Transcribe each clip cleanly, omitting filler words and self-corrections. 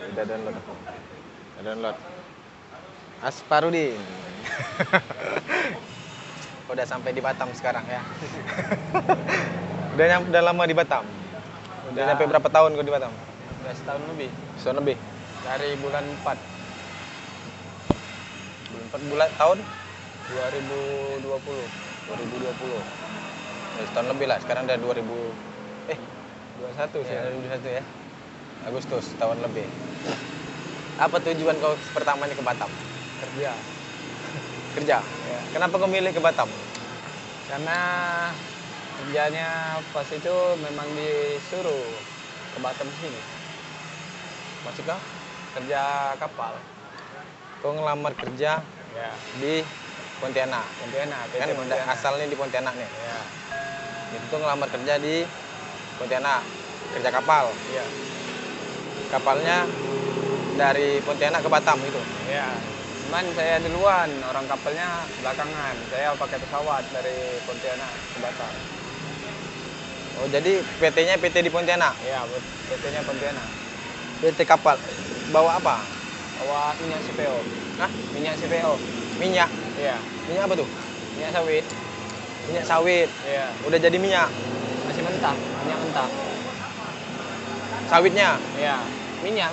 Udah download aku. Udah download. Asparudin. Udah sampai di Batam sekarang ya. Udah lama di Batam. Udah sampai berapa tahun kau di Batam? Udah setahun lebih. Setahun lebih. Dari bulan 4 Bulan tahun 2020. 2020. Ya, setahun lebih lah. Sekarang udah 21 sih. ya, 2021 ya. Agustus, tahun lebih. Apa tujuan kau pertamanya ke Batam? Kerja. Kerja. Ya. Kenapa kau milih ke Batam? Karena kerjanya pas itu memang disuruh ke Batam sini. Maksudnya Kerja kapal. kau ngelamar kerja Ya. di Pontianak. Pontianak, PT Kan Pontianak. asalnya di Pontianak nih. Ya. Itu tuh ngelamar kerja di Pontianak, kerja kapal. Iya. Kapalnya dari Pontianak ke Batam gitu. Ya. Cuman saya duluan, orang kapalnya belakangan. Saya pakai pesawat dari Pontianak ke Batam. Oh, jadi PT-nya PT di Pontianak. Ya, PT-nya Pontianak. PT kapal. Bawa apa? Bawa minyak CPO. Hah? Minyak CPO. Minyak. Iya. Minyak apa tuh? Minyak sawit. Minyak sawit. Iya. Udah jadi minyak. Masih mentah. Minyak mentah. Sawitnya. Iya. Minyak.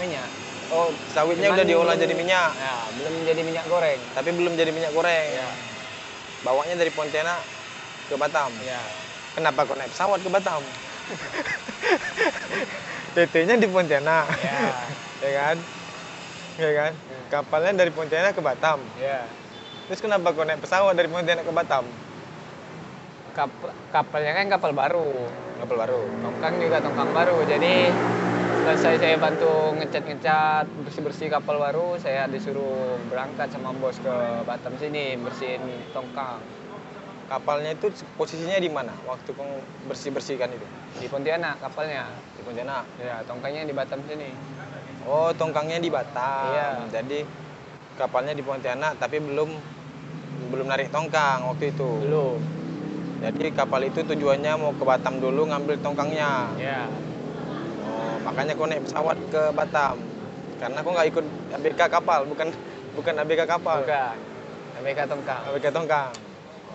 Oh, sawitnya Cuman udah diolah belum- jadi minyak. Ya, belum jadi minyak goreng. Tapi belum jadi minyak goreng. Iya. Bawanya dari Pontianak ke Batam. Iya. Kenapa kok naik pesawat ke Batam? PT-nya di Pontianak. Iya. Ya kan? Ya kan? Kapalnya dari Pontianak ke Batam. Iya. Terus kenapa kok naik pesawat dari Pontianak ke Batam? Kapalnya kan kapal baru. Kapal baru. Tongkang juga tongkang baru. Jadi selesai saya bantu ngecat bersih kapal baru, saya disuruh berangkat sama bos ke Batam sini bersihin tongkang Kapalnya itu posisinya di mana? Waktu kau bersih-bersihkan itu? di Pontianak kapalnya. Di Pontianak. Ya, tongkangnya di Batam sini. Oh, tongkangnya di Batam. Iya. Jadi kapalnya di Pontianak tapi belum narik tongkang waktu itu. Belum. Jadi kapal itu tujuannya mau ke Batam dulu ngambil tongkangnya. Ya. Oh, makanya kau naik pesawat ke Batam. Karena kau nggak ikut ABK kapal, bukan ABK kapal. Bukan. ABK tongkang. ABK tongkang.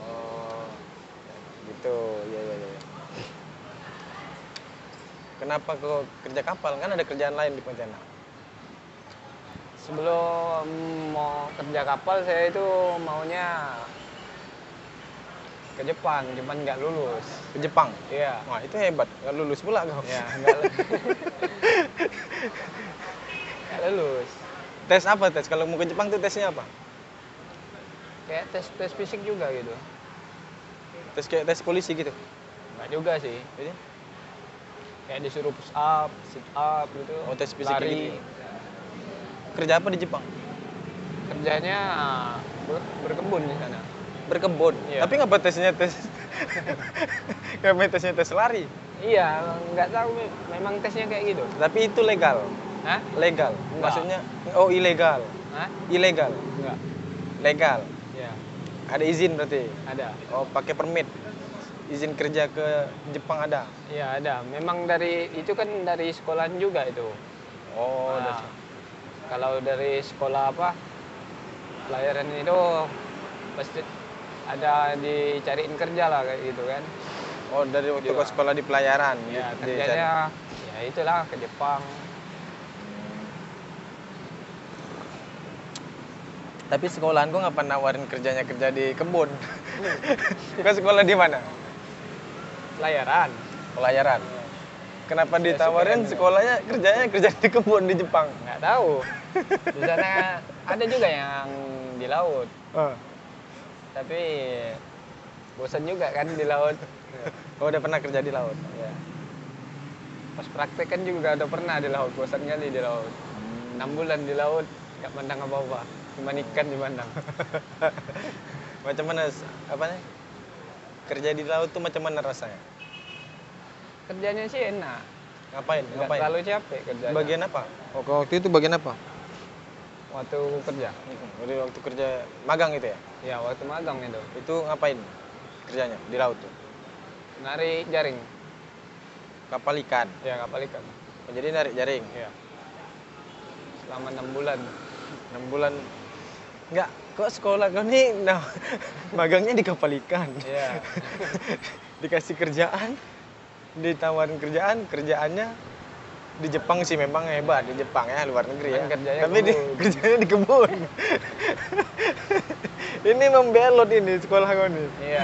Oh, gitu. Ya. Kenapa kau kerja kapal? Kan ada kerjaan lain di Pontianak. Sebelum mau kerja kapal saya itu maunya ke Jepang, cuman nggak lulus. Ke Jepang. Iya. Wah, itu hebat. Nggak lulus pula kau. Ya, nggak nggak lulus. Tes apa tes? Kalau mau ke Jepang tuh tesnya apa? Kayak tes fisik juga gitu. Tes kayak tes polisi gitu. Nggak juga sih. Jadi, Kayak disuruh push up, sit up gitu. oh, tes fisik kayak lari. gitu. Kerja apa di Jepang? Kerjanya berkebun di sana. Berkebun. Iya. Tapi ngapa tesnya tes? Ngapa tesnya tes lari? Iya, nggak tahu memang tesnya kayak gitu. Tapi itu legal. Hah? Legal. Enggak. Maksudnya oh ilegal. Hah? Ilegal. Enggak. Legal. Iya, Ada izin berarti. ada. Oh, pakai permit. Izin kerja ke Jepang ada. Iya, ada. Memang dari itu kan dari sekolahan juga itu. Oh, Nah, kalau dari sekolah apa? Pelayaran itu pasti ada dicariin kerja lah kayak gitu kan. oh dari waktu Juga. ke sekolah di pelayaran. Ya, di- kerjanya ya itulah ke Jepang. Tapi sekolahan gua nggak pernah nawarin kerjanya kerja di kebun. Kau sekolah di mana? Pelayaran. Pelayaran. Kenapa Ya, ditawarin SPM. sekolahnya kerjanya kerja di kebun di Jepang? Nggak tahu. Di sana ada juga yang di laut. Oh, Tapi bosan juga kan di laut. oh udah pernah kerja di laut. Ya. Pas praktek kan juga udah pernah di laut, bosan kali di laut. 6 bulan di laut, nggak pandang apa-apa. Cuma ikan dipandang. Macam mana apanya? Kerja di laut tuh macam mana rasanya? Kerjanya sih enak. Ngapain? Nggak Ngapain? terlalu capek kerjanya. Bagian apa? Oh, kalau waktu itu bagian apa? Waktu kerja. Waktu kerja magang itu ya? Ya, waktu magang itu. Itu ngapain kerjanya di laut tuh? Narik jaring. Kapal ikan. Ya, kapal ikan. Oh, jadi narik jaring. Ya. selama 6 bulan. 6 bulan. Enggak, kok sekolah kau nih magangnya di kapal ikan. Iya. Dikasih kerjaan, ditawarin kerjaannya di Jepang sih memang hebat, di Jepang ya, luar negeri ya. Kan kerjanya Tapi kebun. kerjanya di kebun. Ini membelot ini sekolah kau nih. Iya.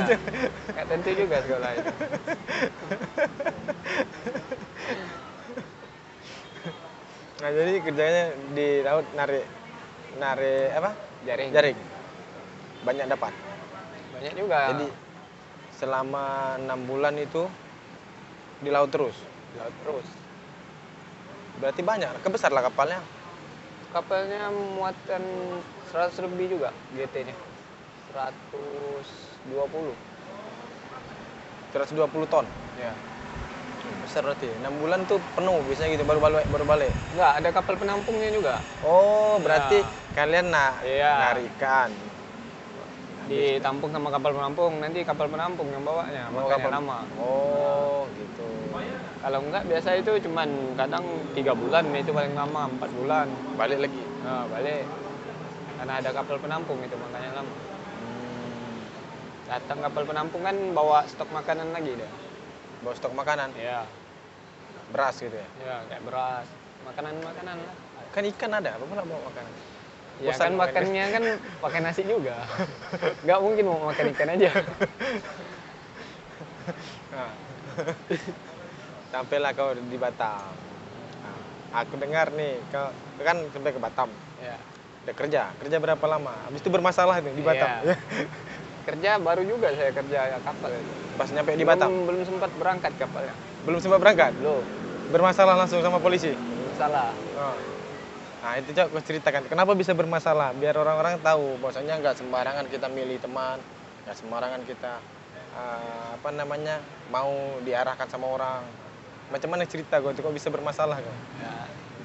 Nggak tentu juga sekolah itu. Nah, jadi kerjanya di laut narik apa? Jaring. Jaring. Banyak dapat. Banyak juga. Jadi selama 6 bulan itu di laut terus. laut terus. Berarti banyak, kebesar lah kapalnya. Kapalnya muatan 100 lebih juga GT-nya. 120. 120 ton. Ya. Besar berarti. 6 bulan tuh penuh biasanya gitu baru balik. Enggak, ada kapal penampungnya juga. Oh, berarti Ya. kalian Iya. nyari ikan. Ditampung sama kapal penampung, nanti kapal penampung yang bawanya, Oh, makanya kapal- lama. Oh, gitu. Kalau enggak biasa itu cuman kadang 3 bulan, itu paling lama 4 bulan. Balik lagi. Nah, balik. Karena ada kapal penampung itu makanya lama. Datang kapal penampung kan bawa stok makanan lagi dia. Bawa stok makanan, Iya. beras gitu ya. Ya, kayak beras, makanan-makanan lah. Kan ikan ada, apa pula bawa makanan? Ya Bosan kan makan makannya kan pakai nasi juga. Nggak mungkin mau makan ikan aja. Nah. Sampailah kau di Batam. Nah, aku dengar nih, kau kan sampai ke Batam. Ya. Udah kerja berapa lama? Habis itu bermasalah nih di Batam. Iya. Kerja baru juga saya kerja kapal itu. Pas nyampe di Batam, Belum sempat berangkat kapalnya. belum sempat berangkat. Belum. Bermasalah langsung sama polisi. Salah. Oh. Nah itu coba aku ceritakan, kenapa bisa bermasalah? Biar orang-orang tahu, bahwasanya nggak sembarangan kita milih teman, nggak sembarangan kita apa namanya mau diarahkan sama orang. Macam mana cerita kok bisa bermasalah kok? Ya,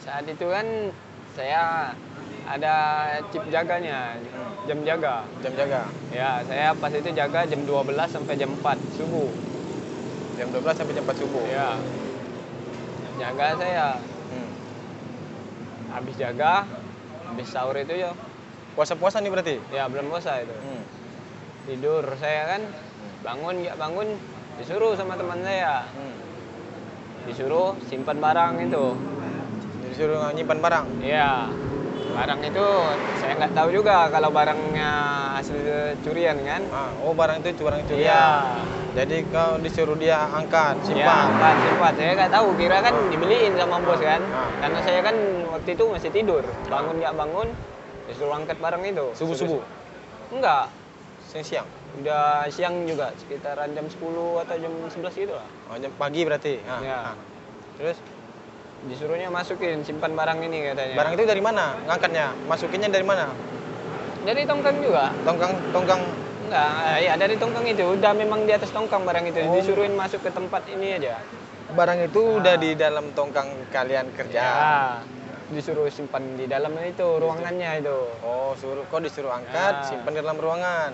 saat itu kan saya ada chip jaganya, jam jaga. Jam jaga, Ya, saya pas itu jaga jam 12 sampai jam 4 subuh. jam 12 sampai jam 4 subuh. Ya. Jaga saya. Hmm. Habis jaga, habis sahur itu ya. Puasa-puasa nih berarti? Ya, belum puasa itu. Hmm. Tidur saya kan, bangun nggak bangun, disuruh sama teman saya. Hmm. Disuruh simpan barang itu. Disuruh nyimpan barang. Iya, barang itu saya nggak tahu juga kalau barangnya hasil curian kan. Oh barang itu barang curian. Iya. Jadi kau disuruh dia angkat, Iya, simpan. simpan. Saya nggak tahu, kira kan dibeliin sama bos kan. Ah. Karena saya kan waktu itu masih tidur. Bangun nggak bangun, disuruh angkat barang itu. Subuh-subuh, Enggak, siang-siang. udah siang juga, sekitaran jam 10 atau jam 11 gitu lah. Oh, jam pagi berarti. Ya. Terus Disuruhnya masukin, simpan barang ini katanya. barang itu dari mana? Ngangkatnya? Masukinnya dari mana? Dari tongkang juga. Tongkang. Enggak, ya dari tongkang itu. Udah memang di atas tongkang barang itu. Oh. Disuruhin masuk ke tempat ini aja. Barang itu udah di dalam tongkang kalian kerja. Ya, disuruh simpan di dalam itu, ruangannya itu. Oh, kok disuruh angkat, Ya. simpan di dalam ruangan.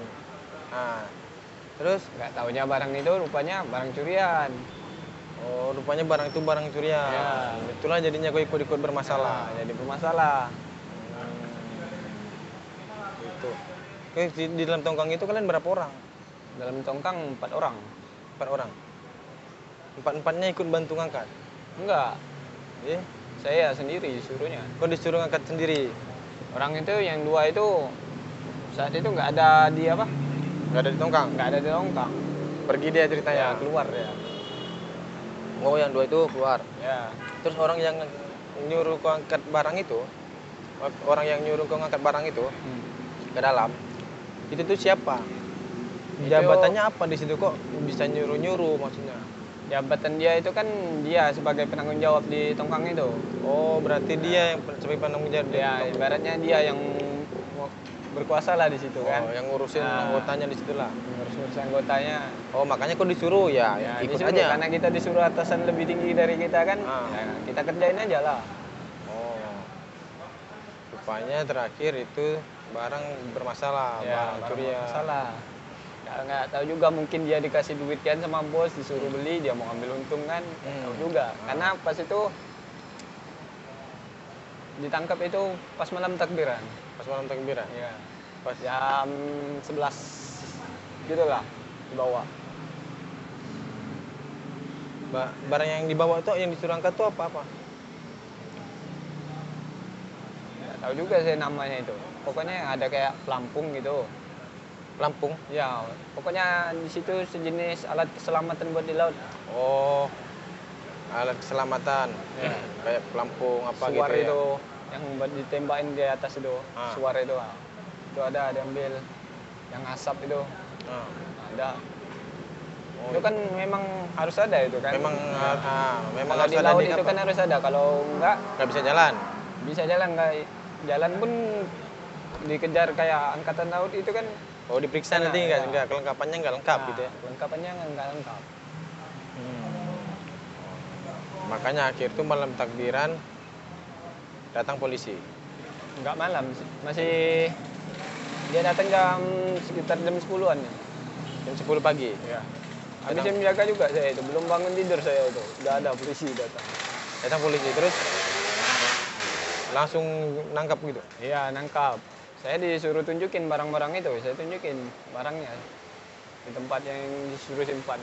Nah, terus Nggak taunya barang itu rupanya barang curian. oh, rupanya barang itu barang curian. Ya. Itulah jadinya kau ikut-ikut bermasalah. Jadi bermasalah. Gitu. Oke, di dalam tongkang itu kalian berapa orang? Dalam tongkang 4 orang. 4 orang. Empat-empatnya ikut bantu ngangkat. Enggak, Eh, saya sendiri disuruhnya. kau disuruh ngangkat sendiri. Orang itu yang 2 itu saat itu nggak ada di apa? Nggak ada di tongkang. Nggak ada di tongkang. Pergi dia Ya, ceritanya. keluar ya. Oh, yang 2 itu keluar. Ya. Terus orang yang nyuruh kau angkat barang itu, orang yang nyuruh kau ngangkat barang itu ke dalam, itu tuh siapa? Jabatannya apa di situ kok bisa nyuruh-nyuruh maksudnya? Jabatan dia itu kan dia sebagai penanggung jawab di tongkang itu. Oh, berarti dia yang sebagai penanggung jawab. Ya, ibaratnya dia yang berkuasa lah di situ kan. Oh, yang ngurusin Nah. anggotanya di situlah. Ngurus-ngurus anggotanya. Oh, makanya kok disuruh ya, Ya, ikut disuruh, aja. karena kita disuruh atasan lebih tinggi dari kita kan. Ah. Ya, kita kerjain aja lah. Oh. Rupanya terakhir itu barang bermasalah, Ya, barang curian. salah. Nggak tahu juga, mungkin dia dikasih duit kan sama bos, disuruh beli, dia mau ambil untung kan. Nggak tahu juga. Karena pas itu ditangkap itu pas malam takbiran. Pas malam takbiran. Iya. Pas Jam 11 gitu lah dibawa. barang yang dibawa tuh yang disuruh angkat tuh apa-apa? Nggak tahu juga saya namanya itu. Pokoknya ada kayak pelampung gitu. Lampung. Ya, pokoknya di situ sejenis alat keselamatan buat di laut. Oh, alat keselamatan. Ya. Kayak pelampung apa Suar gitu ya. itu yang buat ditembakin di atas itu. Ah. Suar itu. Itu ada diambil. Yang asap itu Ah. ada. Oh, Itu kan memang harus ada itu kan. memang memang Kalau harus di ada laut di itu apa? kan harus ada. Kalau enggak Nggak bisa jalan. bisa jalan nggak jalan pun dikejar kayak angkatan laut itu kan. Oh, diperiksa Nah, nanti ya. nggak kelengkapannya nggak lengkap Nah, gitu ya. lengkapannya nggak lengkap. Makanya akhir itu malam takbiran datang polisi. Nggak malam sih. Masih dia datang jam sekitar jam 10-an ya. Jam 10 pagi. Iya. Habis jam jaga juga saya itu, belum bangun tidur saya itu. Udah ada polisi datang. Datang polisi terus langsung nangkap gitu. Iya, nangkap. Saya disuruh tunjukin barang-barang itu, saya tunjukin barangnya di tempat yang disuruh simpan.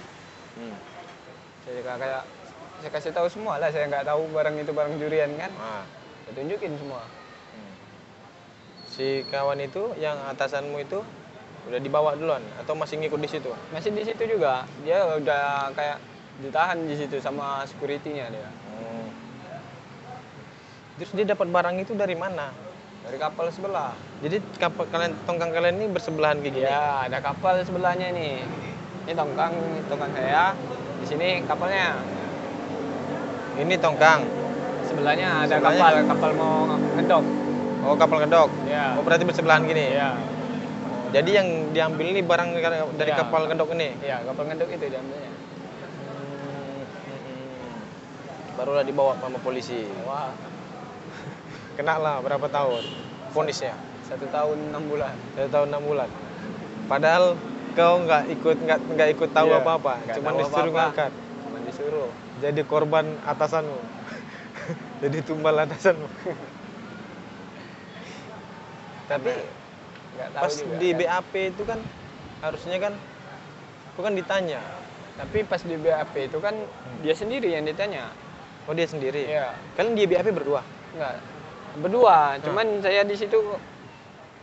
Saya kasih tahu semua lah, saya nggak tahu barang itu barang curian kan. Ah. Saya tunjukin semua. Si kawan itu yang atasanmu itu udah dibawa duluan atau masih ngikut di situ? Masih di situ juga, dia udah kayak ditahan di situ sama security-nya dia. Terus dia dapat barang itu dari mana? Dari kapal sebelah. Jadi kapal kalian, tongkang kalian ini bersebelahan kayak gini? Ya, ada kapal sebelahnya nih. Ini tongkang saya. Di sini kapalnya. Ini tongkang. Sebelahnya ada Sebelahnya? kapal mau ngedok. Oh, kapal ngedok. Ya. Oh, berarti bersebelahan gini. Iya. Jadi yang diambil ini barang dari Ya. kapal ngedok ini. Iya, kapal ngedok itu diambilnya. Barulah dibawa sama polisi. Wah, Kena lah berapa tahun? Vonisnya 1 tahun 6 bulan. 1 tahun 6 bulan. Padahal kau nggak ikut tahu Iya, apa-apa, nggak cuma tahu disuruh apa-apa. ngangkat. Cuma disuruh. Jadi korban atasanmu. Jadi tumbal atasanmu. Tapi Nggak tahu pas juga. di kan. BAP itu kan harusnya kan itu kan ditanya. Tapi pas di BAP itu kan dia sendiri yang ditanya. Oh, dia sendiri. Iya. Kalian di BAP berdua? Enggak. Berdua, cuman saya di situ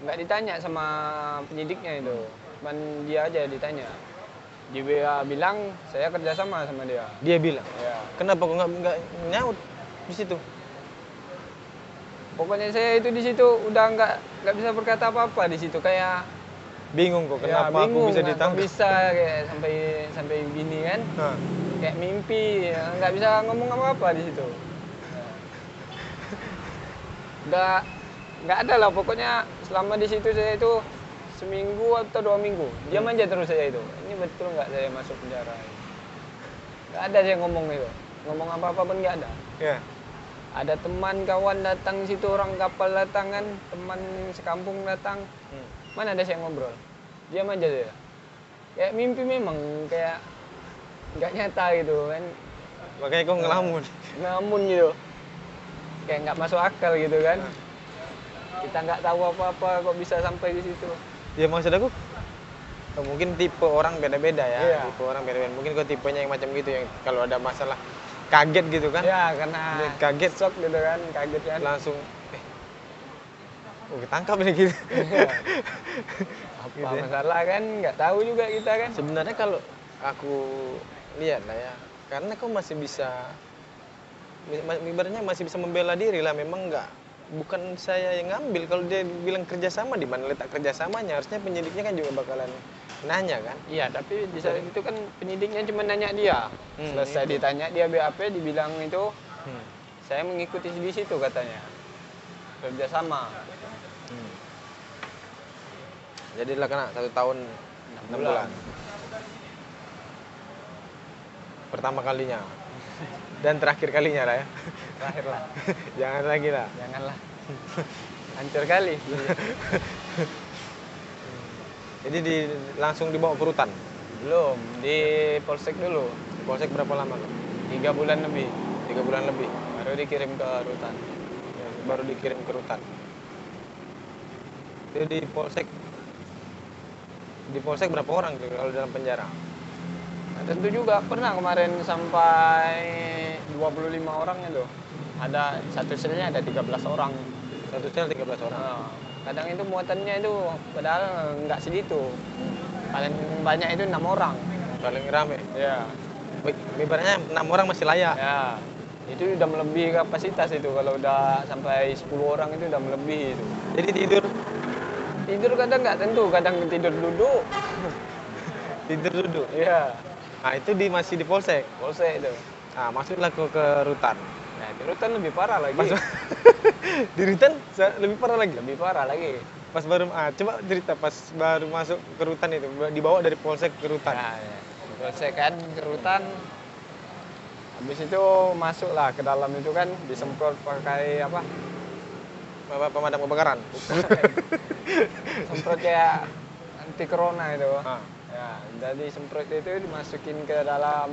nggak ditanya sama penyidiknya itu. Cuman dia aja ditanya. Dia bilang saya kerjasama sama dia. Dia bilang. Ya. Kenapa kok nggak nyaut di situ? Pokoknya saya itu di situ udah nggak bisa berkata apa-apa di situ kayak Bingung kok ya, kenapa bingung, aku bisa kok ditangkap? bisa kayak sampai gini kan. Hah. Kayak mimpi, ya, nggak bisa ngomong apa-apa di situ. Udah nggak ada lah pokoknya selama di situ saya itu seminggu atau 2 minggu diam aja terus saya itu. Ini betul nggak saya masuk penjara? Nggak ada saya ngomong itu, ngomong apa-apa pun nggak ada. Ya. Ada teman kawan datang situ, orang kapal datang kan, teman sekampung datang. Mana ada saya ngobrol, diam aja saya. Kayak mimpi memang, kayak nggak nyata gitu kan. Makanya kau ngelamun. Namun gitu, kayak nggak masuk akal gitu kan. Kita nggak tahu apa-apa kok bisa sampai di situ. Ya maksud aku mungkin tipe orang beda-beda ya. Iya. Tipe orang beda-beda. Mungkin kau tipenya yang macam gitu yang kalau ada masalah kaget gitu kan. Ya karena Dia kaget. shock gitu kan, kaget kan. Langsung ketangkap nih gitu. Apa Gitu ya. masalah kan, nggak tahu juga kita kan. Sebenarnya kalau aku lihat lah ya, karena kau masih bisa ibaratnya masih bisa membela diri lah, memang bukan saya yang ngambil. Kalau dia bilang kerjasama, di mana letak kerjasamanya? Harusnya penyidiknya kan juga bakalan nanya kan. Iya, tapi di saat itu kan penyidiknya cuma nanya dia. Selesai itu. ditanya dia BAP, dibilang itu saya mengikuti di situ katanya. Kerjasama. Jadilah kena 1 tahun 6 bulan. Pertama kalinya dan terakhir kalinya lah ya. Terakhir lah. Jangan lagi lah. Janganlah. Hancur kali. Jadi langsung dibawa ke rutan. Belum, di Polsek dulu. Di Polsek berapa lama? 3 bulan lebih. 3 bulan lebih. Baru dikirim ke rutan. baru dikirim ke rutan. Itu di polsek berapa orang tuh kalau dalam penjara? Nah, tentu juga pernah kemarin sampai 25 orang itu. Ada satu selnya ada 13 orang. Satu sel 13 orang. Nah, kadang itu muatannya itu padahal nggak segitu. Paling banyak itu 6 orang. Paling rame. Ya. Ibaratnya 6 orang masih layak. Ya. Itu udah melebihi kapasitas itu. Kalau udah sampai 10 orang itu udah melebihi itu. Jadi Tidur kadang nggak tentu, kadang tidur duduk. tidur duduk. Iya. Nah, itu masih di polsek. Polsek itu. Nah, masuklah ke rutan. Nah, di rutan lebih parah lagi. Di rutan lebih parah lagi. Lebih parah lagi. Pas baru coba cerita pas baru masuk ke rutan itu, dibawa dari polsek ke rutan. Nah, ya. Polsek kan ke rutan. Habis itu masuklah ke dalam itu kan disemprot pakai apa? Pemadam kebakaran. Semprot kayak anti corona itu. Ah. Ya, jadi semprot itu dimasukin ke dalam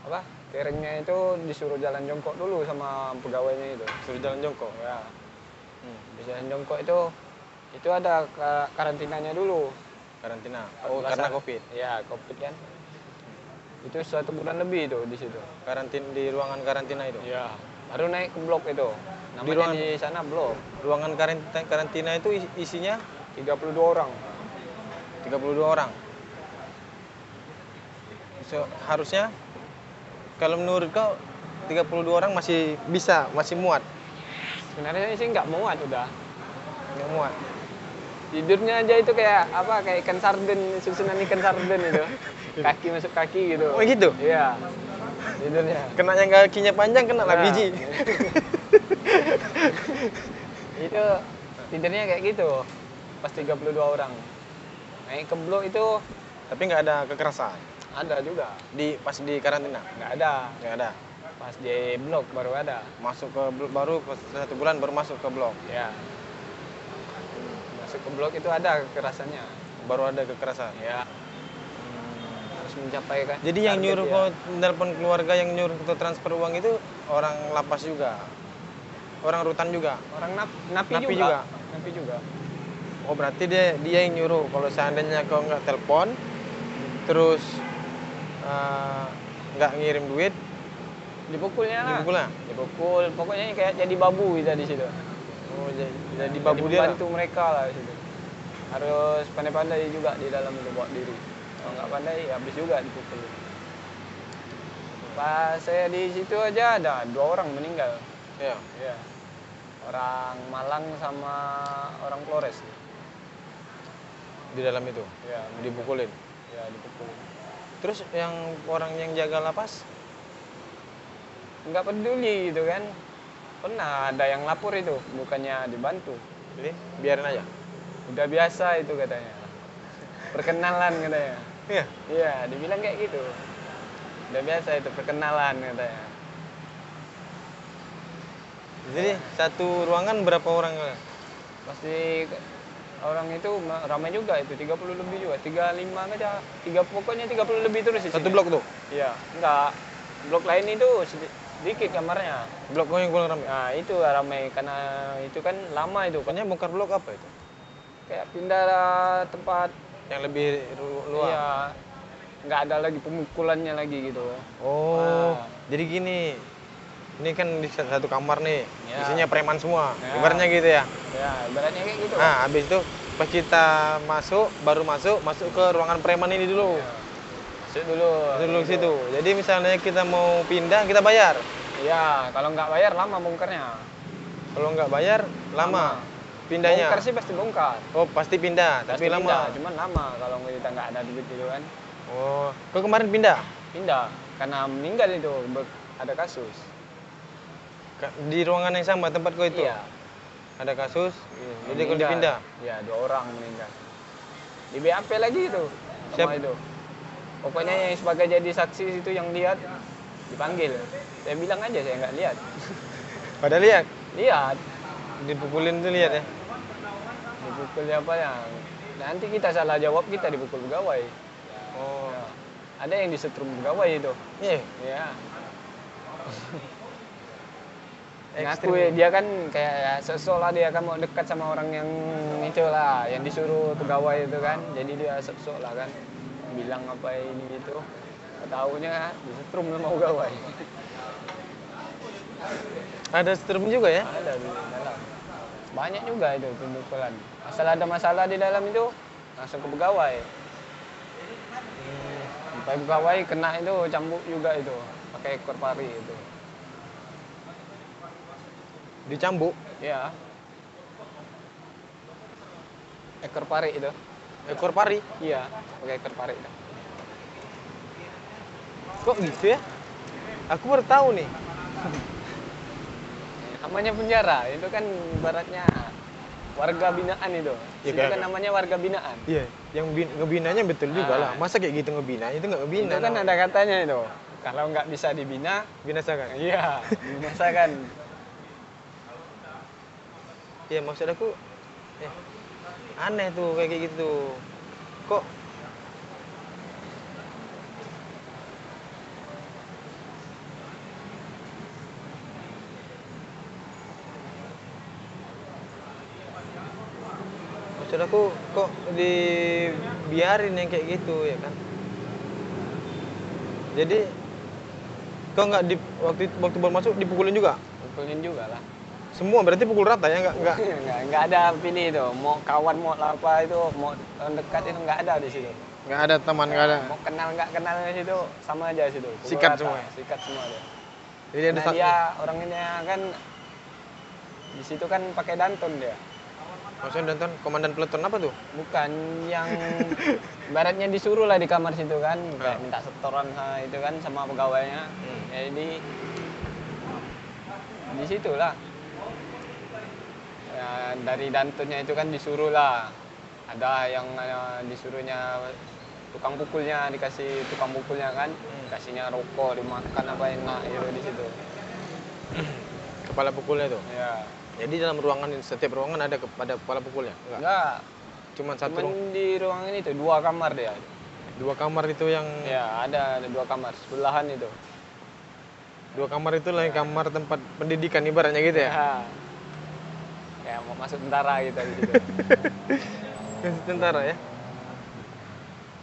apa? Piringnya itu disuruh jalan jongkok dulu sama pegawainya itu. Suruh jalan jongkok. Ya. Jalan jongkok itu ada karantinanya dulu. Karantina. 14 Oh, karena hari. Covid. Ya, Covid kan. Itu 1 bulan lebih itu di situ. Di ruangan karantina itu. Ya, baru naik ke blok itu. Namanya di sana blok. Ruangan karantina itu isinya 32 orang. 32 orang. Harusnya kalau menurut kau 32 orang masih muat. Sebenarnya sih nggak muat udah. Nggak muat. Tidurnya aja itu kayak apa? Kayak ikan sarden, susunan ikan sarden itu. Kaki masuk kaki gitu. Oh gitu? Iya. Tidurnya. Kena yang kakinya panjang kena lah Nah. biji. Itu tidurnya kayak gitu. Pas 32 orang. Naik ke blok itu Tapi nggak ada kekerasan. ada juga. Pas di karantina Nggak ada. nggak ada. Pas di blok baru ada. Masuk ke blok baru pas 1 bulan baru masuk ke blok. Ya. Masuk ke blok itu ada kekerasannya. Baru ada kekerasan. Ya. Harus mencapai kan. Jadi yang target nyuruh ya. kau telepon keluarga, yang nyuruh kau transfer uang itu orang lapas juga. Orang rutan juga. Orang napi Napi juga. juga? Napi juga. Oh, berarti dia yang nyuruh. Kalau seandainya kau nggak telepon, terus nggak ngirim duit, Dipukulnya lah. dipukul lah. Dipukul. Pokoknya kayak jadi babu kita di situ. Oh, jadi babu dia lah. Bantu mereka lah di situ. Harus pandai-pandai juga di dalam itu buat diri. Kalau nggak pandai, habis juga dipukul. Pas saya di situ aja ada 2 orang meninggal. Iya. Iya. Orang Malang sama orang Flores. Di dalam itu Iya, dipukulin. ya dipukul. Terus yang orang yang jaga lapas, Nggak peduli gitu kan. Pernah ada yang lapor itu, bukannya dibantu. jadi biarin aja. Udah biasa itu katanya. Perkenalan katanya. Iya. Iya, dibilang kayak gitu. Udah biasa itu perkenalan katanya. Jadi satu ruangan berapa orang? Pasti orang itu ramai juga itu, 30 lebih juga, 35 aja. Pokoknya 30 lebih terus di Satu sini. blok tuh. Iya, enggak. Blok lain itu sedikit kamarnya. Blok kau yang kurang ramai. Nah, itu ramai karena itu kan lama itu. Pokoknya bongkar blok apa itu? Kayak pindah tempat. Yang lebih luas. Iya. Nggak ada lagi pemukulannya lagi gitu. Oh, Ah. jadi gini. Ini kan di satu kamar nih, Ya. isinya preman semua. Ya. Ibaratnya gitu ya. Ya, ibaratnya kayak gitu. Nah, habis itu pas kita baru masuk ke ruangan preman ini dulu. Ya. Masuk dulu. Masuk dulu ke situ. Jadi misalnya kita mau pindah, kita bayar. Iya, kalau nggak bayar lama bongkarnya. Kalau nggak bayar, lama. Pindahnya. Bongkar sih pasti bongkar. Oh, pasti pindah, tapi Pasti lama. pindah, cuman lama kalau kita nggak ada duit itu kan. Oh, kau kemarin pindah? Pindah, karena meninggal itu, ada kasus. Di ruangan yang sama tempat kau itu? Iya. Ada kasus, jadi kau Meninggal. dipindah? Iya, 2 orang meninggal. Di BAP lagi itu, sama Siap. itu. Pokoknya yang sebagai jadi saksi itu yang lihat, dipanggil. Saya bilang aja saya nggak lihat. Pada lihat? Lihat, Dipukulin tuh lihat ya? dipukul apa ya. Nanti kita salah jawab, kita dipukul pegawai. Oh, Ya. Ada yang disetrum pegawai itu. iya. Ya. Ngaku Ekstrim. dia kan kayak ya sok-sok lah dia kan mau dekat sama orang yang itu lah, yang disuruh pegawai itu kan. Jadi dia sok-sok lah kan bilang apa ini itu. Taunya disetrum sama pegawai. Ada setrum juga ya? Ada di dalam. Banyak juga itu pemukulan. Asal ada masalah di dalam itu langsung ke pegawai. Sampai pegawai kena itu cambuk juga itu pakai ekor pari itu. Dicambuk. Ya. Ekor pari itu. Ekor pari. Iya, pakai ekor pari itu. Kok gitu ya? Aku baru tahu nih. Namanya penjara, itu kan ibaratnya warga binaan itu. Ya, Itu kan namanya warga binaan. Iya, yang ngebinanya betul juga Ah. lah. Masa kayak gitu ngebina? Itu nggak ngebina. Itu kan no. ada katanya itu. Kalau nggak bisa dibina, Binasakan. iya, binasakan. Iya, maksud aku aneh tuh kayak gitu. Kok maksud aku kok dibiarin yang kayak gitu ya kan? Jadi kok nggak di waktu baru masuk dipukulin juga? Pukulin juga lah. Semua berarti pukul rata ya nggak? Nggak ada pilih itu. Mau kawan mau apa itu, mau orang dekat itu nggak ada di situ. Nggak ada teman nggak ada. Mau kenal nggak kenal di situ sama aja di situ. Pukul Sikat rata, semua. Sikat semua dia. Jadi ada Nah dia orang ini kan di situ kan pakai danton dia. maksudnya nonton komandan peleton apa tuh? Bukan yang baratnya disuruh lah di kamar situ kan, kayak Ah. minta setoran itu kan sama pegawainya. Jadi di situ lah. Ya, dari dantunnya itu kan disuruh lah. Ada yang disuruhnya tukang pukulnya dikasih tukang pukulnya kan, kasihnya rokok, dimakan apa enak gitu di situ. Kepala pukulnya tuh. Ya, Jadi dalam ruangan setiap ruangan ada kepala pukulnya? enggak. Cuma satu Cuman di ruangan itu 2 kamar dia. dua kamar itu yang Ya, ada 2 kamar sebelahan itu. dua kamar itu lain kamar tempat pendidikan ibaratnya gitu ya? Ya. Kayak mau masuk tentara gitu di situ. Tentara ya?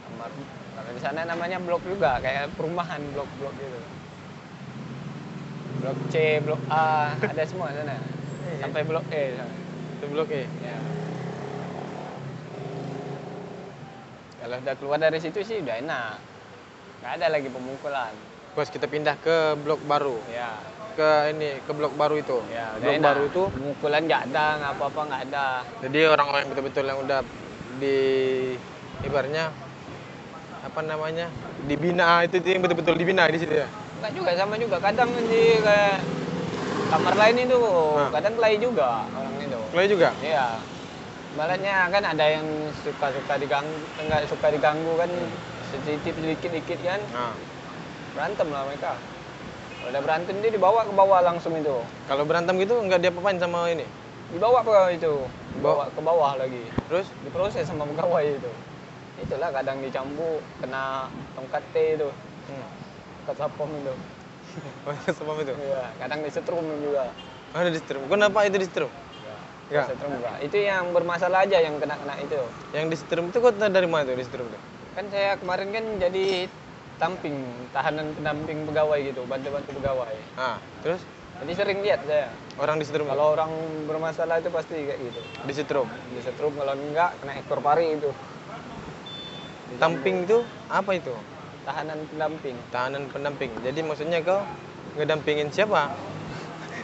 Kamar. Kalau di sana namanya blok juga, kayak perumahan blok-blok gitu. Blok C, blok A, ada semua sana. Sampai blok E sana. Itu blok E. Ya. Kalau udah keluar dari situ sih udah enak. Nggak ada lagi pemukulan. Pas kita pindah ke blok baru. Ya. Ke blok baru itu. Ya, udah Blok enak. baru itu Pemukulan nggak ada, nggak apa-apa nggak ada. jadi orang-orang yang betul-betul yang udah di ibaratnya apa namanya? Dibina itu yang betul-betul dibina di situ ya. Enggak juga, sama juga. Kadang di kayak kamar lain itu, kadang kelai juga orang itu. Mulai juga. Iya. Baratnya kan ada yang suka diganggu, enggak suka diganggu kan, sedikit-dikit kan, Nah, berantem lah mereka. Kalau udah berantem dia dibawa ke bawah langsung itu. kalau berantem gitu nggak diapa-apain sama ini. Dibawa ke itu, dibawa ke bawah lagi. Terus Diproses sama pegawai itu. Itulah kadang dicambuk, kena tongkat T itu, tongkat sapom itu. sebab itu. Iya, kadang disetrum juga. Ada di strum. Kenapa itu di strum? Enggak. Disetrum juga. Itu yang bermasalah aja yang kena itu. Yang di strum itu kok dari mana tuh di strum tuh? Kan saya kemarin kan jadi tamping, tahanan pendamping pegawai gitu, bantu-bantu pegawai. Ah, terus Jadi sering lihat saya. orang di strum. Kalau orang bermasalah itu pasti kayak gitu. Di strum. Disetrum, kalau enggak kena ekor pari itu. Tamping itu apa itu? Tahanan pendamping. Tahanan pendamping. Jadi maksudnya kau ngedampingin siapa?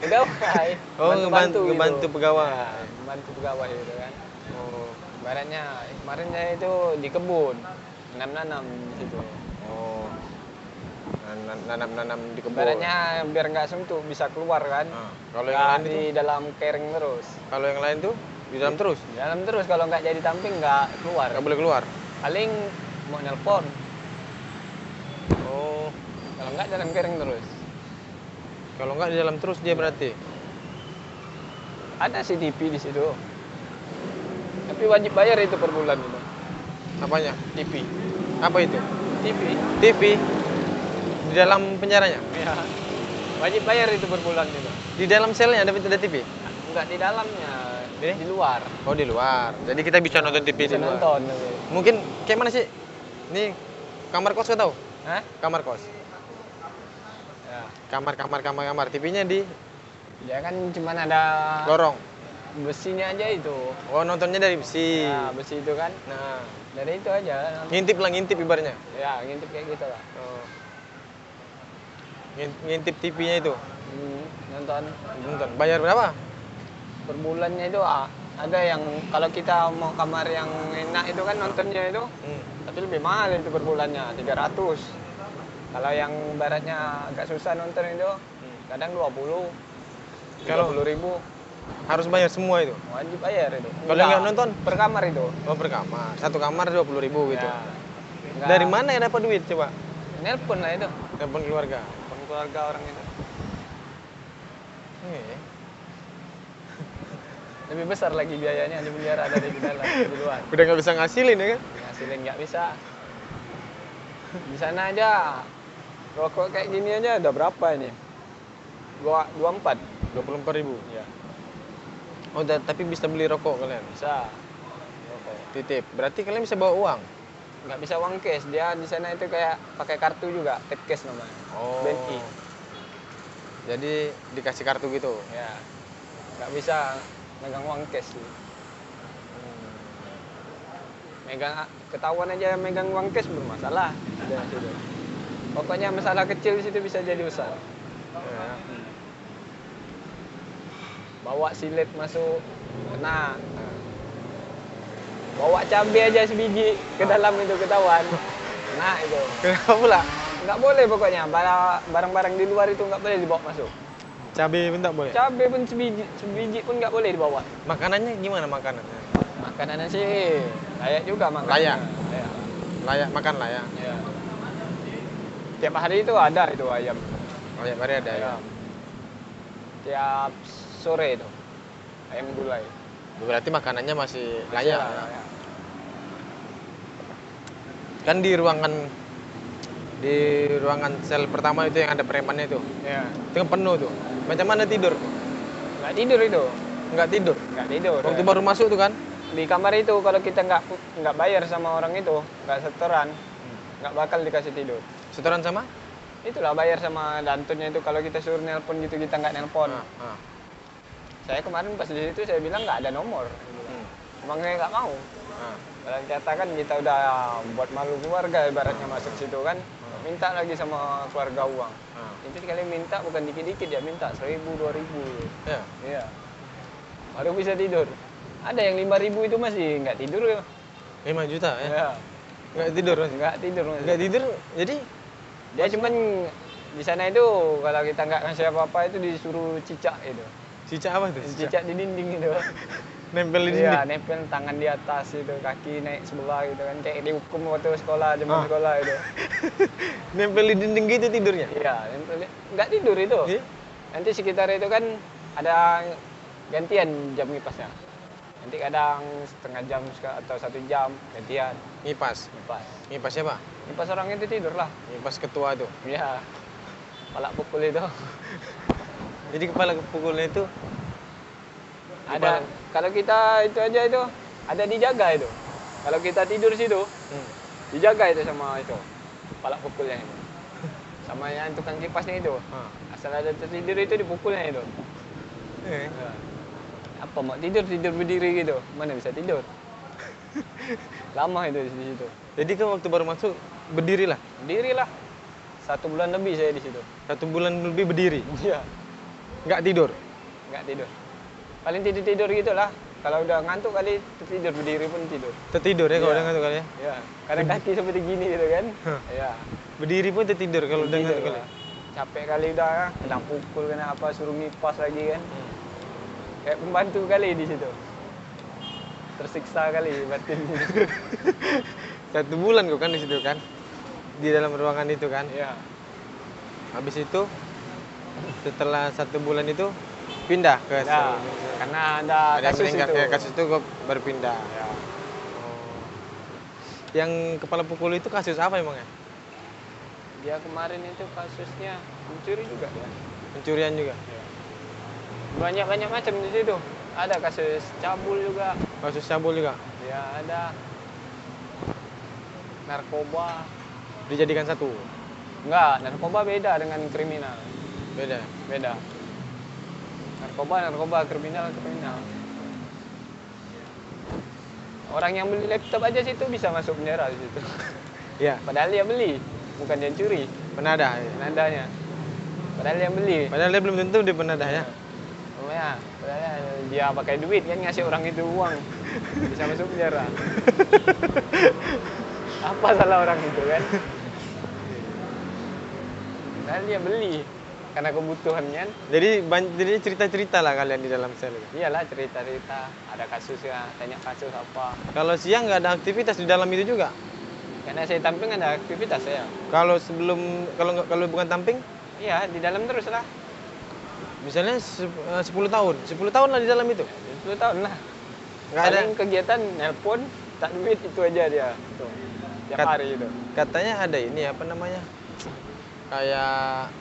Pegawai. Oh, Bantu-bantu ngebantu gitu. pegawai. Ya, membantu pegawai gitu kan. Oh. Ibaratnya kemarin saya itu di kebun, nanam-nanam di situ. Oh. Nanam-nanam di kebun. Ibaratnya biar nggak suntuk bisa keluar kan. Ah, kalau yang Nggak lain di itu? dalam kering terus. Kalau yang lain tuh di dalam terus. Di dalam terus, kalau nggak jadi tamping nggak keluar. Nggak boleh keluar. Paling mau nelpon, Oh. kalau nggak dalam kering terus. Kalau nggak di dalam terus dia berarti. Ada CCTV di situ. Tapi wajib bayar itu per bulan itu. Apanya? TV. Apa itu? TV. TV di dalam penjaranya. Ya. Wajib bayar itu per bulan itu. Di dalam selnya ada TV? Enggak di dalamnya, Di? di luar. Oh, di luar. Jadi kita bisa nonton TV Bisa di luar. nonton. Tapi. Mungkin kayak mana sih? Ini kamar kos kau tahu? Hah? Kamar kos. Ya. Kamar. TV-nya di Dia kan cuma ada lorong. besinya aja itu. Oh, nontonnya dari besi. Ya, besi itu kan. Nah, Dari itu aja. ngintip ibaratnya. Ya, ngintip kayak gitu lah. Oh. Ngintip TV-nya itu. Nonton. Nonton. Bayar berapa? Per bulannya itu ada yang kalau kita mau kamar yang enak itu kan nontonnya itu, tapi lebih mahal itu per bulannya 300. Kalau yang baratnya agak susah nonton itu kadang 20. Kalau 30.000 harus bayar semua itu. wajib bayar itu. Kalau nggak nonton? Per kamar itu. Oh, per kamar. Satu kamar 20.000 gitu. Ya. Nggak- Dari mana ya dapat duit coba? Nelpon lah itu. Telepon keluarga. Telepon keluarga orang itu. Iya. Lebih besar lagi biayanya di penjara dari di dalam di luar. Udah nggak bisa ngasilin ya kan? Ngasilin nggak bisa. Di sana aja rokok kayak gini aja udah berapa ini? 24. 24.000. Iya, Oh, tapi bisa beli rokok kalian. bisa. Rokok. Titip. Berarti kalian bisa bawa uang. Nggak bisa uang cash. Dia di sana itu kayak pakai kartu juga, tap cash namanya. Oh. BNI. Jadi dikasih kartu gitu. Ya. Nggak bisa megang uang cash sih. Megang ketahuan aja megang uang cash bermasalah. Udah, situ. Pokoknya masalah kecil di situ bisa jadi besar. Ya. Bawa silet masuk kena. Bawa cabai aja sebiji ke dalam itu ketahuan. Nah itu Kenapa pula? nggak boleh pokoknya barang-barang di luar itu nggak boleh dibawa masuk. Cabai pun tak boleh. Cabai pun sebiji pun nggak boleh dibawa. Makanannya gimana makanannya? Makanannya sih layak juga makanannya. Layak? Layak. Layak makan layak. Ya. Tiap hari itu ada itu ayam. Layak mari ada ya. Ayam. Tiap sore itu ayam gulai. Berarti makanannya masih layak. Ya. Layak. Kan di ruangan sel pertama itu yang ada premannya itu. Ya. Itu kan penuh tuh. Macam mana tidur? Nggak tidur itu. Nggak tidur. Nggak tidur. Waktu baru masuk tuh kan? Di kamar itu kalau kita nggak bayar sama orang itu, nggak setoran, nggak bakal dikasih tidur. Setoran sama? Itulah bayar sama dantunnya itu kalau kita suruh nelpon gitu kita nggak nelpon. Ah. Saya kemarin pas di situ saya bilang nggak ada nomor. Emang saya nggak mau. Ah. Kalau ternyata kan kita udah buat malu keluarga ibaratnya masuk situ kan, minta lagi sama keluarga uang. Ah. Itu kalian minta bukan dikit-dikit ya minta 1.000 2.000. Ya. Iya. Baru bisa tidur. Ada yang 5.000 itu masih nggak tidur ya. 5 juta ya? Iya. Nggak tidur Mas? Nggak tidur masih. Nggak tidur, jadi Dia cuman di sana itu kalau kita nggak ngasih apa-apa itu disuruh cicak itu. cicak apa tuh? Cicak di dinding itu. Nempel di Iya, dinding? nempel tangan di atas itu, kaki naik sebelah gitu kan. Kayak dihukum waktu sekolah, zaman sekolah itu. Nempel di dinding gitu tidurnya? Iya, nempel. Nggak tidur itu. Iya? Nanti sekitar itu kan ada gantian jam ngipasnya. Nanti kadang setengah jam atau 1 jam gantian Ngipas? ngipas. Ngipas siapa? Ngipas orang itu tidur lah. Ngipas ketua tuh. Iya. Palak pukul itu. Jadi kepala pukulnya itu Ada kalau kita itu aja itu ada dijaga itu. Kalau kita tidur situ dijaga itu sama itu palak pukulnya itu. Sama yang tukang kipasnya itu. Asal ada tertidur itu dipukulnya itu. Apa mau tidur berdiri gitu. Mana bisa tidur. Lama itu di situ. Jadi kan waktu baru masuk berdiri lah. Berdirilah. 1 bulan lebih saya di situ. 1 bulan lebih berdiri. Iya. Nggak tidur. Nggak tidur. Paling tidur gitu lah. Kalau udah ngantuk kali tertidur berdiri pun tidur. Tertidur ya kalau Iya. udah ngantuk kali ya. Iya. Kadang kaki seperti gini gitu kan. Iya. Berdiri pun tertidur kalau udah Tidur ngantuk kali. lah. Capek kali udah kena pukul kena apa suruh ngipas lagi kan. Kayak pembantu kali di situ. Tersiksa kali batin. 1 bulan kok kan di situ kan. Di dalam ruangan itu kan. Iya. Habis itu setelah 1 bulan itu pindah ke Nah, karena ada ada yang kasus meninggal itu. ya, kasus itu kok berpindah. Ya. Oh. Yang kepala pukul itu kasus apa emangnya? Dia kemarin itu kasusnya mencuri juga ya. Pencurian juga. banyak macam di situ. Ada kasus cabul juga, Kasus cabul juga ya ada narkoba. dijadikan satu. Enggak, narkoba beda dengan kriminal. Beda. Beda. Narkoba, kriminal. Orang yang beli laptop aja situ bisa masuk penjara di situ. Iya, Padahal dia beli, bukan dia curi penadah. Ya. penandanya. Padahal dia beli. Padahal dia belum tentu dia penadah ya. Namanya, padahal dia pakai duit kan ngasih orang itu uang. Bisa masuk penjara. Apa salah orang itu kan? Padahal dia beli karena kebutuhan kan. Jadi cerita-cerita lah kalian di dalam sel. Iyalah cerita-cerita, ada kasus ya, tanya kasus apa. Kalau siang nggak ada aktivitas di dalam itu juga. Karena saya tamping ada aktivitas saya. Kalau sebelum kalau bukan tamping, Iya, di dalam terus lah. misalnya 10 tahun, 10 tahun lah di dalam itu. 10 tahun lah. Nggak ada. Paling kegiatan nelpon, tak duit itu aja dia. Tuh. Tiap Kat- hari itu. Katanya ada ini apa namanya? Kayak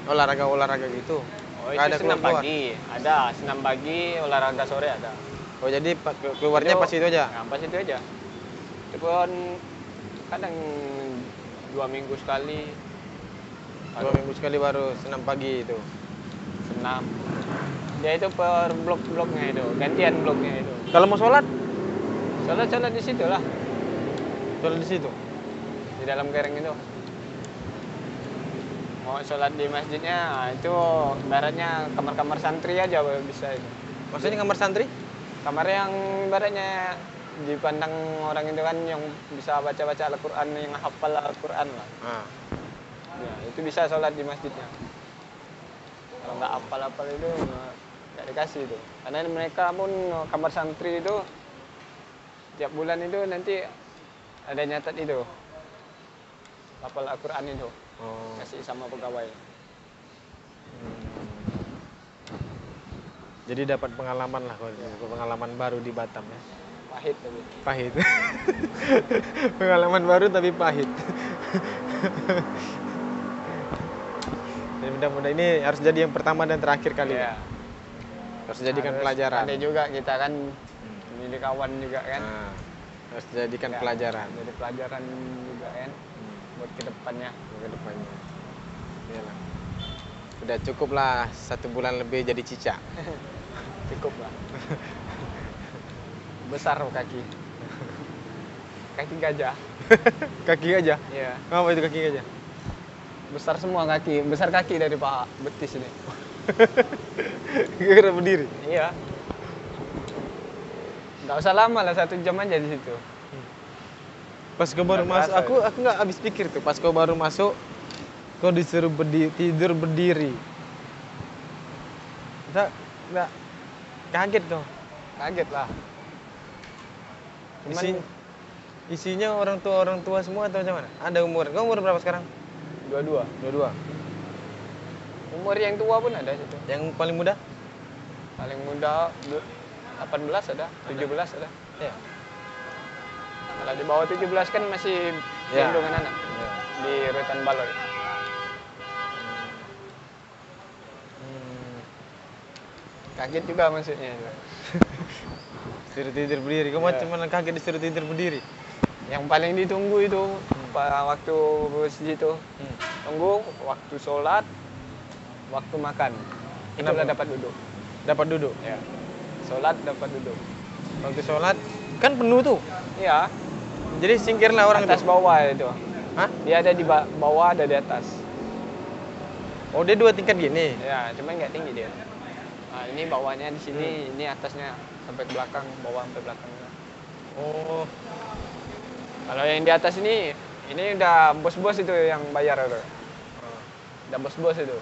olahraga gitu. Oh, Nggak itu ada senam keluar. pagi. Ada, senam pagi, olahraga sore ada. Oh jadi keluarnya pas itu aja. Nah, pas itu aja. Itu pun kadang 2 minggu sekali. 2 minggu sekali baru senam pagi itu. Senam. Dia itu per blok-bloknya itu, gantian bloknya itu. Kalau mau sholat, Sholat di situ lah, sholat di situ. di dalam kereng itu. Mau sholat di masjidnya, itu ibaratnya kamar-kamar santri aja bisa itu. Maksudnya kamar santri? Kamar yang ibaratnya dipandang orang itu kan yang bisa baca-baca Al-Quran, yang hafal Al-Quran lah. Ah. Ya, itu bisa sholat di masjidnya. Kalau nggak hafal-hafal itu nggak dikasih itu. Karena mereka pun kamar santri itu tiap bulan itu nanti ada nyatat itu. Hafal Al-Quran itu. Oh. Kasih sama pegawai. Jadi dapat pengalaman lah, pengalaman baru di Batam ya. Pahit tapi. Pahit. Pengalaman baru tapi pahit. Dan mudah-mudahan ini harus jadi yang pertama dan terakhir kali. Ya. Harus jadikan pelajaran. Ada juga kita kan milih kawan juga kan. Nah, harus jadikan Ya, pelajaran Jadi pelajaran juga kan buat kedepannya. ke depannya. Iyalah. Udah cukup lah 1 bulan lebih jadi cicak. Cukup lah. Besar kaki. Kaki gajah. Kaki aja. Iya. Apa itu kaki aja? Besar semua kaki. Besar kaki dari paha betis ini. Gara berdiri. Iya. Nggak usah lama lah, 1 jam aja di situ. Pas kau baru Nggak masuk, kerasa aku nggak habis pikir tuh. Pas kau baru masuk, kau disuruh tidur berdiri. Nggak kaget kau. Kaget lah. Cuman Isinya orang tua semua atau macam mana? Ada umur. Kau umur berapa sekarang? dua-dua. Dua. Umur yang tua pun ada situ. Yang paling muda? Paling muda 18 ada, 17 ada. Ya. Kalau di bawah 17 kan masih Ya. gendongan anak Ya. di Rutan Baloi. Kaget juga maksudnya itu. Disuruh tidur berdiri. Kau Ya. macam mana kaget disuruh tidur berdiri? Yang paling ditunggu itu waktu di situ. Tunggu waktu sholat, waktu makan. Itulah Kenapa? dapat duduk. Dapat duduk. Ya. Sholat dapat duduk. Waktu sholat kan penuh tuh. Iya, Jadi singkirlah orang atas itu. bawah itu. Hah? Dia ada di bawah, ada di atas. Oh dia 2 tingkat gini. Ya, cuman nggak tinggi dia. Nah, ini bawahnya di sini, ini atasnya sampai ke belakang, bawah sampai belakang. Oh. Kalau yang di atas ini udah bos-bos itu yang bayar itu. Udah bos-bos itu.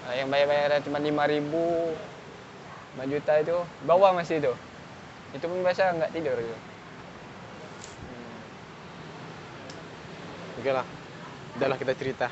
Nah, yang bayar cuma 5.000, 5 juta itu, bawah masih itu. Itu pun biasa nggak tidur itu. Oke lah. Udahlah kita cerita.